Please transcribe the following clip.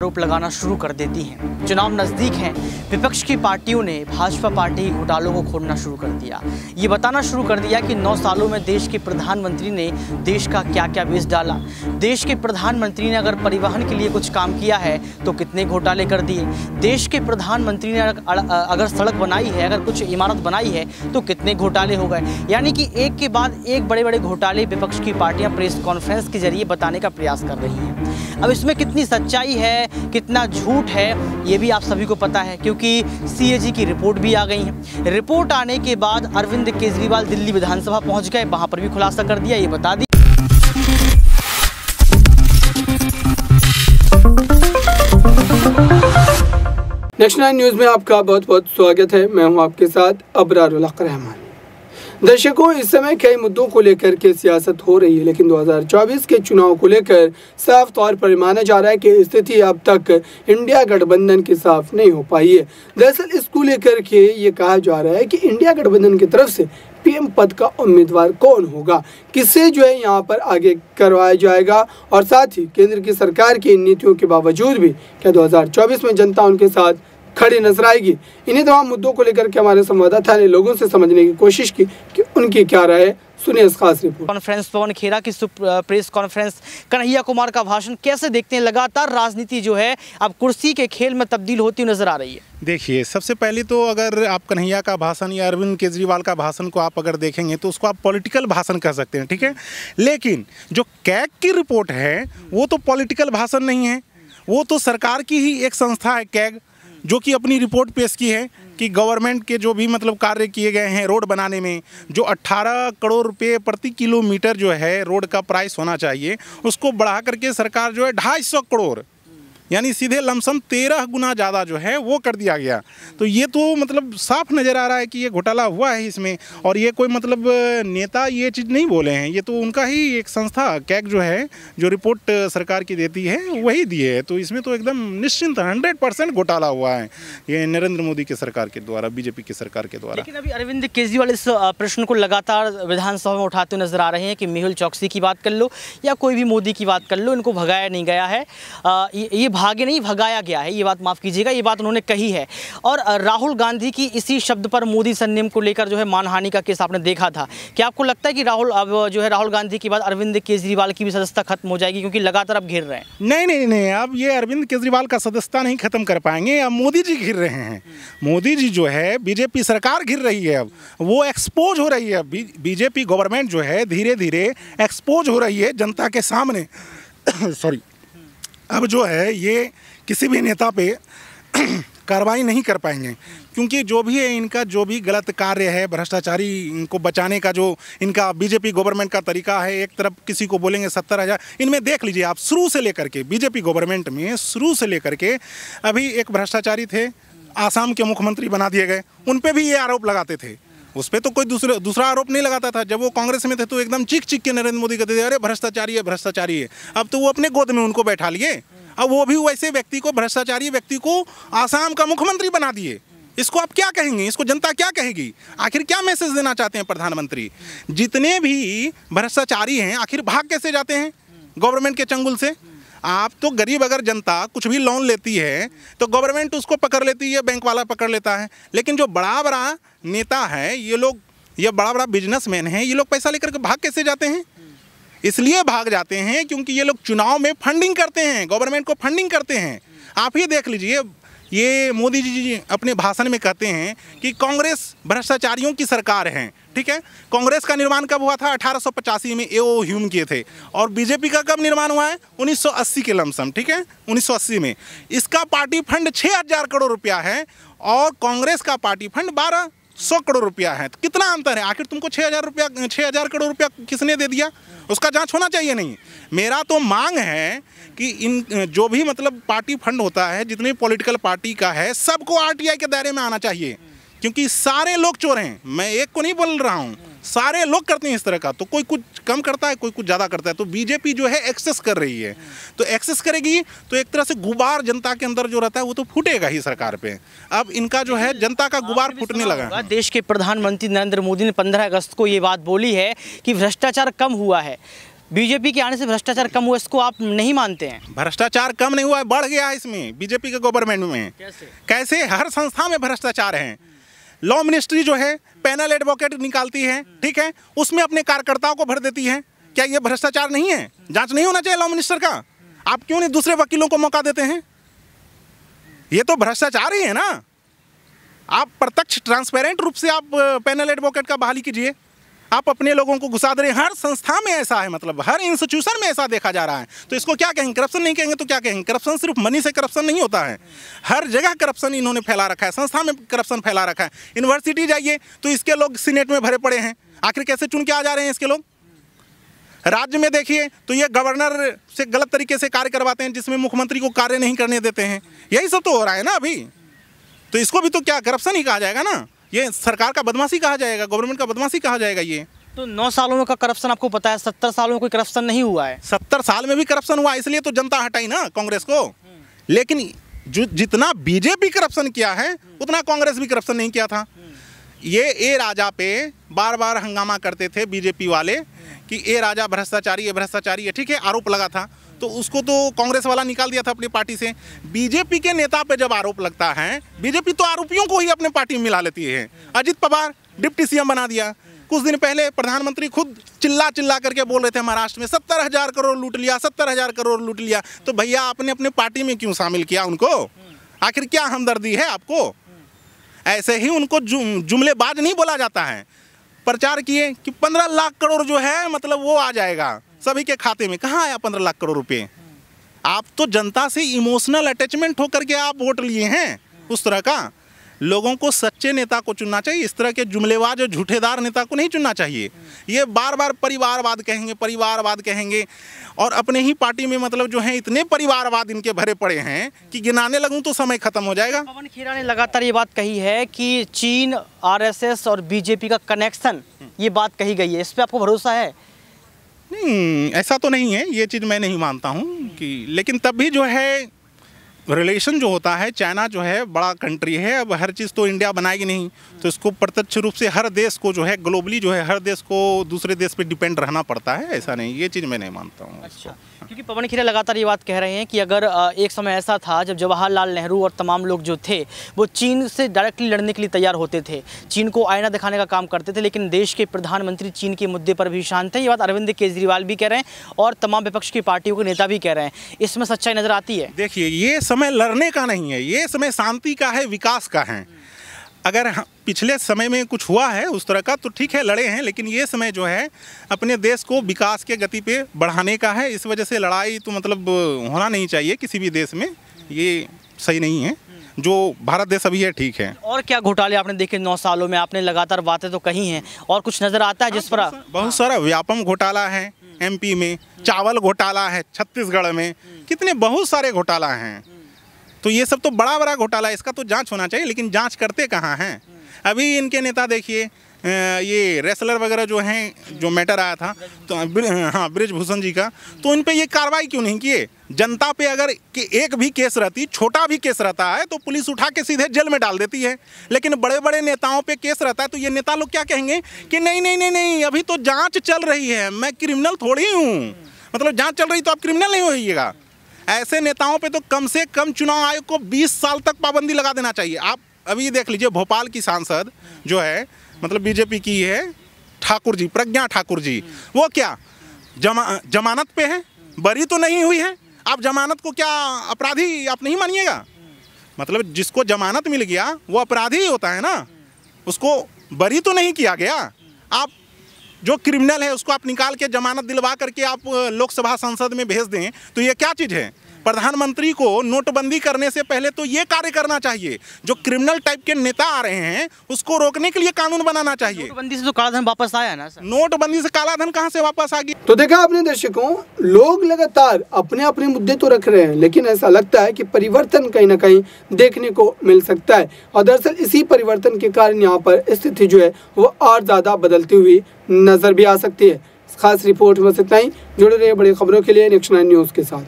आरोप लगाना शुरू कर देती हैं। चुनाव नज़दीक हैं, विपक्ष की पार्टियों ने भाजपा पार्टी के घोटालों को खोलना शुरू कर दिया। ये बताना शुरू कर दिया कि 9 सालों में देश के प्रधानमंत्री ने देश का क्या क्या बेच डाला। देश के प्रधानमंत्री ने अगर परिवहन के लिए कुछ काम किया है तो कितने घोटाले कर दिए। देश के प्रधानमंत्री ने अगर सड़क बनाई है, अगर कुछ इमारत बनाई है तो कितने घोटाले हो गए। यानी कि एक के बाद एक बड़े बड़े घोटाले विपक्ष की पार्टियाँ प्रेस कॉन्फ्रेंस के जरिए बताने का प्रयास कर रही हैं। अब इसमें कितनी सच्चाई है, कितना झूठ है, ये भी आप सभी को पता है, क्योंकि सीएजी की रिपोर्ट भी आ गई है। रिपोर्ट आने के बाद अरविंद केजरीवाल दिल्ली विधानसभा पहुंच गए, वहां पर भी खुलासा कर दिया। ये बता दी नेक्स्ट 9 न्यूज़ में आपका बहुत बहुत स्वागत है। मैं हूं आपके साथ अबरारुल हक रहमान। दर्शकों, इस समय कई मुद्दों को लेकर के सियासत हो रही है, लेकिन 2024 के चुनाव को लेकर साफ तौर पर माना जा रहा है कि स्थिति अब तक इंडिया गठबंधन के साफ नहीं हो पाई है। दरअसल इसको लेकर के ये कहा जा रहा है कि इंडिया गठबंधन की तरफ से पीएम पद का उम्मीदवार कौन होगा, किससे जो है यहाँ पर आगे करवाया जाएगा, और साथ ही केंद्र की सरकार की नीतियों के बावजूद भी क्या 2024 में जनता उनके साथ खड़ी नजर आएगी। इन्हीं तमाम मुद्दों को लेकर के हमारे संवाददाता ने लोगों से समझने की कोशिश की कि उनकी क्या राय है। सुनिए इस खास रिपोर्ट। कॉन्फ्रेंस पवन खेरा की प्रेस कॉन्फ्रेंस, कन्हैया कुमार का भाषण, कैसे देखते हैं? लगातार राजनीति जो है अब कुर्सी के खेल में तब्दील होती नजर आ रही है। देखिए, सबसे पहले तो अगर आप कन्हैया का भाषण या अरविंद केजरीवाल का भाषण को आप अगर देखेंगे तो उसको आप पॉलिटिकल भाषण कह सकते हैं, ठीक है। लेकिन जो कैग की रिपोर्ट है वो तो पॉलिटिकल भाषण नहीं है, वो तो सरकार की ही एक संस्था है कैग, जो कि अपनी रिपोर्ट पेश की है कि गवर्नमेंट के जो भी मतलब कार्य किए गए हैं रोड बनाने में, जो 18 करोड़ रुपए प्रति किलोमीटर जो है रोड का प्राइस होना चाहिए, उसको बढ़ा करके सरकार जो है 250 करोड़ यानी सीधे लमसम 13 गुना ज़्यादा जो है वो कर दिया गया। तो ये तो मतलब साफ नज़र आ रहा है कि ये घोटाला हुआ है इसमें, और ये कोई मतलब नेता ये चीज़ नहीं बोले हैं, ये तो उनका ही एक संस्था कैग जो है जो रिपोर्ट सरकार की देती है वही दिए है। तो इसमें तो एकदम निश्चिंत 100% घोटाला हुआ है ये नरेंद्र मोदी की सरकार के द्वारा, बीजेपी की सरकार के द्वारा। लेकिन अभी अरविंद केजरीवाल इस प्रश्न को लगातार विधानसभा में उठाते नजर आ रहे हैं कि मेहुल चौकसी की बात कर लो या कोई भी मोदी की बात कर लो, इनको भगाया नहीं गया है, ये भागे नहीं भगाया गया है। ये बात माफ़ कीजिएगा, ये बात उन्होंने कही है। और राहुल गांधी की इसी शब्द पर मोदी संयम को लेकर जो है मानहानि का केस आपने देखा था। क्या आपको लगता है कि राहुल गांधी की बात अरविंद केजरीवाल की भी सदस्यता खत्म हो जाएगी, क्योंकि लगातार अब घिर रहे हैं? नहीं, अब ये अरविंद केजरीवाल का सदस्यता नहीं खत्म कर पाएंगे, अब मोदी जी घिर रहे हैं। मोदी जी जो है, बीजेपी सरकार घिर रही है, अब वो एक्सपोज हो रही है। बीजेपी गवर्नमेंट जो है धीरे धीरे एक्सपोज हो रही है जनता के सामने। सॉरी, अब जो है ये किसी भी नेता पे कार्रवाई नहीं कर पाएंगे, क्योंकि जो भी है इनका जो भी गलत कार्य है, भ्रष्टाचारी इनको बचाने का जो इनका बीजेपी गवर्नमेंट का तरीका है, एक तरफ किसी को बोलेंगे 70,000, इनमें देख लीजिए आप शुरू से लेकर के बीजेपी गवर्नमेंट में शुरू से लेकर के अभी एक भ्रष्टाचारी थे, आसाम के मुख्यमंत्री बना दिए गए, उन पर भी ये आरोप लगाते थे। उस पर तो कोई दूसरा आरोप नहीं लगाता था। जब वो कांग्रेस में थे तो एकदम चीख के नरेंद्र मोदी कहते थे अरे भ्रष्टाचारी है, भ्रष्टाचारी है। अब तो वो अपने गोद में उनको बैठा लिए, अब वो भी वैसे व्यक्ति को, भ्रष्टाचारी व्यक्ति को आसाम का मुख्यमंत्री बना दिए। इसको आप क्या कहेंगे? इसको जनता क्या कहेगी? आखिर क्या मैसेज देना चाहते हैं प्रधानमंत्री? जितने भी भ्रष्टाचारी हैं आखिर भाग कैसे जाते हैं गवर्नमेंट के चंगुल से? आप तो गरीब अगर जनता कुछ भी लोन लेती है तो गवर्नमेंट उसको पकड़ लेती है, बैंक वाला पकड़ लेता है। लेकिन जो बड़ा नेता है, ये लोग, ये बड़ा बिजनेसमैन है, ये लोग पैसा लेकर के भाग कैसे जाते हैं? इसलिए भाग जाते हैं क्योंकि ये लोग चुनाव में फंडिंग करते हैं, गवर्नमेंट को फंडिंग करते हैं। आप ही देख लीजिए, ये मोदी जी अपने भाषण में कहते हैं कि कांग्रेस भ्रष्टाचारियों की सरकार है, ठीक है। कांग्रेस का निर्माण कब हुआ था? 1885 में ए.ओ. ह्यूम किए थे। और बीजेपी का कब निर्माण हुआ है? 1980 के लमसम, ठीक है, 1980 में। इसका पार्टी फंड 6,000 करोड़ रुपया है और कांग्रेस का पार्टी फंड 1,200 करोड़ रुपया है। तो कितना अंतर है? आखिर तुमको 6,000 करोड़ रुपया किसने दे दिया? उसका जांच होना चाहिए नहीं? मेरा तो मांग है कि इन जो भी मतलब पार्टी फंड होता है, जितने पॉलिटिकल पार्टी का है, सबको आरटीआई के दायरे में आना चाहिए, क्योंकि सारे लोग चोर हैं। मैं एक को नहीं बोल रहा हूँ, सारे लोग करते हैं इस तरह का। तो कोई कुछ कम करता है, कोई कुछ ज़्यादा करता है। तो बीजेपी जो है एक्सेस कर रही है, तो एक्सेस करेगी तो एक तरह से गुबार जनता के अंदर जो रहता है वो तो फूटेगा ही सरकार पे। अब इनका जो है जनता का गुबार फूटने लगा। देश के प्रधानमंत्री नरेंद्र मोदी ने 15 अगस्त को ये बात बोली है कि भ्रष्टाचार कम हुआ है। बीजेपी के आने से भ्रष्टाचार कम हुआ, इसको आप नहीं मानते हैं? भ्रष्टाचार कम नहीं हुआ है, बढ़ गया है इसमें बीजेपी के गवर्नमेंट में। कैसे? हर संस्था में भ्रष्टाचार है। लॉ मिनिस्ट्री जो है पैनल एडवोकेट निकालती है, ठीक है, उसमें अपने कार्यकर्ताओं को भर देती है। क्या ये भ्रष्टाचार नहीं है? जांच नहीं होना चाहिए लॉ मिनिस्टर का? आप क्यों नहीं दूसरे वकीलों को मौका देते हैं? ये तो भ्रष्टाचार ही है ना। आप प्रत्यक्ष ट्रांसपेरेंट रूप से आप पैनल एडवोकेट का बहाली कीजिए। आप अपने लोगों को घुसा दे रहे हैं। हर संस्था में ऐसा है, मतलब हर इंस्टीट्यूशन में ऐसा देखा जा रहा है। तो इसको क्या कहेंगे? करप्शन नहीं कहेंगे तो क्या कहेंगे? करप्शन सिर्फ मनी से करप्शन नहीं होता है, हर जगह करप्शन इन्होंने फैला रखा है। संस्था में करप्शन फैला रखा है। यूनिवर्सिटी जाइए तो इसके लोग सीनेट में भरे पड़े हैं। आखिर कैसे चुन के आ जा रहे हैं इसके लोग? राज्य में देखिए तो ये गवर्नर से गलत तरीके से कार्य करवाते हैं, जिसमें मुख्यमंत्री को कार्य नहीं करने देते हैं। यही सब तो हो रहा है ना अभी। तो इसको भी तो क्या करप्शन ही कहा जाएगा ना? ये सरकार का बदमाशी कहा जाएगा, गवर्नमेंट का बदमाशी कहा जाएगा ये। तो 9 सालों में का करप्शन आपको पता है, 70 सालों में कोई करप्शन नहीं हुआ है। 70 साल में भी करप्शन हुआ, इसलिए तो जनता हटाई ना कांग्रेस को। लेकिन जितना बीजेपी करप्शन किया है उतना कांग्रेस भी करप्शन नहीं किया था। ये ए राजा पे बार बार हंगामा करते थे बीजेपी वाले कि ए राजा भ्रष्टाचारी है, ठीक है, आरोप लगा था। तो उसको तो कांग्रेस वाला निकाल दिया था अपनी पार्टी से। बीजेपी के नेता पे जब आरोप लगता है, बीजेपी तो आरोपियों को ही अपने पार्टी में मिला लेती है। अजित पवार डिप्टी सीएम बना दिया। कुछ दिन पहले प्रधानमंत्री खुद चिल्ला करके बोल रहे थे महाराष्ट्र में 70,000 करोड़ लूट लिया, 70,000 करोड़ लूट लिया। तो भैया आपने अपने पार्टी में क्यों शामिल किया उनको? आखिर क्या हमदर्दी है आपको? ऐसे ही उनको जुमलेबाज नहीं बोला जाता है। प्रचार किए कि 15 लाख करोड़ जो है मतलब वो आ जाएगा सभी के खाते में। कहाँ आया 15 लाख करोड़ रुपए? आप तो जनता से इमोशनल अटैचमेंट होकर के आप वोट लिए हैं। उस तरह का लोगों को सच्चे नेता को चुनना चाहिए, इस तरह के जुमलेबाज और झूठेदार नेता को नहीं चुनना चाहिए। ये बार बार परिवारवाद कहेंगे और अपने ही पार्टी में मतलब जो है इतने परिवारवाद इनके भरे पड़े हैं कि गिनाने लगूं तो समय खत्म हो जाएगा। पवन खेरा ने लगातार ये बात कही है कि चीन, आरएसएस और बीजेपी का कनेक्शन, ये बात कही गई है, इस पर आपको भरोसा है? नहीं, ऐसा तो नहीं है, ये चीज़ मैं नहीं मानता हूँ कि, लेकिन तब भी जो है रिलेशन जो होता है, चाइना जो है बड़ा कंट्री है, अब हर चीज़ तो इंडिया बनाएगी नहीं, तो इसको प्रत्यक्ष रूप से हर देश को जो है ग्लोबली जो है हर देश को दूसरे देश पे डिपेंड रहना पड़ता है। ऐसा नहीं, ये चीज़ मैं नहीं मानता हूँ। अच्छा, क्योंकि पवन खेरा लगातार ये बात कह रहे हैं कि अगर एक समय ऐसा था जब जवाहरलाल नेहरू और तमाम लोग जो थे वो चीन से डायरेक्टली लड़ने के लिए तैयार होते थे, चीन को आईना दिखाने का काम करते थे, लेकिन देश के प्रधानमंत्री चीन के मुद्दे पर भी शांत हैं। ये बात अरविंद केजरीवाल भी कह रहे हैं और तमाम विपक्ष की पार्टियों के नेता भी कह रहे हैं। इसमें सच्चाई नजर आती है? देखिए, ये समय लड़ने का नहीं है, ये समय शांति का है, विकास का है। अगर पिछले समय में कुछ हुआ है उस तरह का तो ठीक है, लड़े हैं, लेकिन ये समय जो है अपने देश को विकास के गति पे बढ़ाने का है। इस वजह से लड़ाई तो मतलब होना नहीं चाहिए किसी भी देश में, ये सही नहीं है। जो भारत देश अभी है ठीक है। और क्या घोटाले आपने देखे 9 सालों में? आपने लगातार बातें तो कही हैं, और कुछ नजर आता है जिस पर? बहुत सारा व्यापम घोटाला है एमपी में, चावल घोटाला है छत्तीसगढ़ में, कितने बहुत सारे घोटाला हैं। तो ये सब तो बड़ा बड़ा घोटाला है, इसका तो जांच होना चाहिए, लेकिन जांच करते कहाँ हैं? अभी इनके नेता देखिए, ये रेसलर वगैरह जो हैं, जो मैटर आया था तो हाँ ब्रिजभूषण जी का, तो इन पे ये कार्रवाई क्यों नहीं किए? जनता पे अगर कि एक भी केस रहती, छोटा भी केस रहता है तो पुलिस उठा के सीधे जेल में डाल देती है, लेकिन बड़े बड़े नेताओं पे केस रहता है तो ये नेता लोग क्या कहेंगे कि नहीं नहीं नहीं नहीं अभी तो जाँच चल रही है, मैं क्रिमिनल थोड़ी हूँ, मतलब जाँच चल रही तो आप क्रिमिनल नहीं होइएगा। ऐसे नेताओं पे तो कम से कम चुनाव आयोग को 20 साल तक पाबंदी लगा देना चाहिए। आप अभी देख लीजिए, भोपाल की सांसद जो है मतलब बीजेपी की है, ठाकुर जी, प्रज्ञा ठाकुर जी, वो क्या जमानत पे है, बरी तो नहीं हुई है। आप जमानत को क्या अपराधी आप नहीं मानिएगा? मतलब जिसको जमानत मिल गया वो अपराधी ही होता है ना, उसको बरी तो नहीं किया गया। आप जो क्रिमिनल है उसको आप निकाल के जमानत दिलवा करके आप लोकसभा संसद में भेज दें तो ये क्या चीज़ है? प्रधानमंत्री को नोटबंदी करने से पहले तो ये कार्य करना चाहिए। जो क्रिमिनल टाइप के नेता आ रहे हैं उसको रोकने के लिए कानून बनाना चाहिए। नोटबंदी से तो काला धन वापस आया ना सर? नोटबंदी से काला धन कहां से वापस आ गया? तो देखा आपने दर्शकों, लोग लगातार अपने अपने मुद्दे तो रख रहे हैं, लेकिन ऐसा लगता है कि परिवर्तन कहीं ना कहीं देखने को मिल सकता है। और दरअसल इसी परिवर्तन के कारण यहाँ पर स्थिति जो है वो और ज्यादा बदलती हुई नजर भी आ सकती है। खास रिपोर्ट में इतना ही। जुड़े रहिए बड़ी खबरों के लिए नेक्स्ट 9 न्यूज़ के साथ।